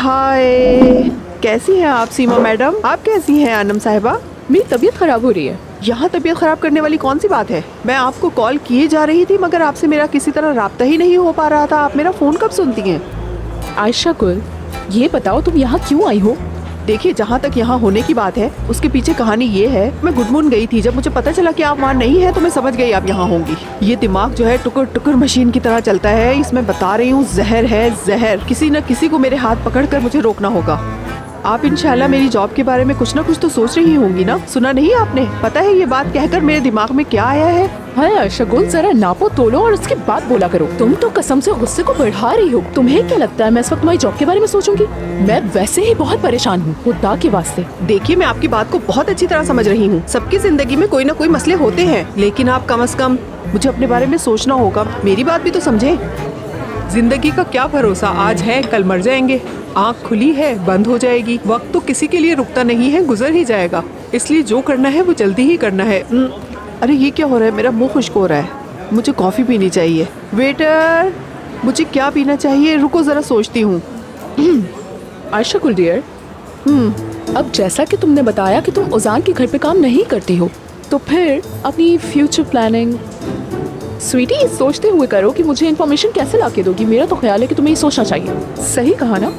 हाय, कैसी हैं आप सीमा मैडम? आप कैसी हैं अनम साहिबा? मेरी तबीयत खराब हो रही है। यहाँ तबीयत खराब करने वाली कौन सी बात है? मैं आपको कॉल किए जा रही थी मगर आपसे मेरा किसी तरह राब्ता ही नहीं हो पा रहा था। आप मेरा फोन कब सुनती हैं? आयशा गुल, ये बताओ तुम यहाँ क्यों आई हो? देखिए, जहाँ तक यहाँ होने की बात है उसके पीछे कहानी ये है, मैं गुडमून गई थी। जब मुझे पता चला कि आप वहाँ नहीं है तो मैं समझ गई आप यहाँ होंगी। ये दिमाग जो है टुकर टुकर मशीन की तरह चलता है। इसमें बता रही हूँ, जहर है जहर। किसी न किसी को मेरे हाथ पकड़कर मुझे रोकना होगा। आप इंशाल्लाह मेरी जॉब के बारे में कुछ ना कुछ तो सोच रही होंगी ना? सुना नहीं आपने? पता है ये बात कहकर मेरे दिमाग में क्या आया है? हाय आयशा गुल, जरा नापो तोलो और उसके बाद बोला करो। तुम तो कसम से गुस्से को बढ़ा रही हो। तुम्हें क्या लगता है मैं इस वक्त तुम्हारी जॉब के बारे में सोचूंगी? मैं वैसे ही बहुत परेशान हूँ खुदा के वास्ते। देखिए, मैं आपकी बात को बहुत अच्छी तरह समझ रही हूँ। सबकी जिंदगी में कोई ना कोई मसले होते हैं, लेकिन आप कम से कम मुझे अपने बारे में सोचना होगा। मेरी बात भी तो समझे। जिंदगी का क्या भरोसा, आज है कल मर जाएंगे। आँख खुली है बंद हो जाएगी। वक्त तो किसी के लिए रुकता नहीं है, गुजर ही जाएगा। इसलिए जो करना है वो जल्दी ही करना है। अरे ये क्या हो रहा है? मेरा मुंह खुश्क हो रहा है। मुझे कॉफी पीनी चाहिए। वेटर, मुझे क्या पीना चाहिए? रुको जरा सोचती हूँ। आयशा गुल डियर, अब जैसा कि तुमने बताया कि तुम उजान के घर पे काम नहीं करती हो, तो फिर अपनी फ्यूचर प्लानिंग स्वीटी सोचते हुए करो कि मुझे इन्फॉर्मेशन कैसे लाके दोगी। मेरा तो ख्याल है कि तुम्हें ये सोचना चाहिए। सही कहा ना?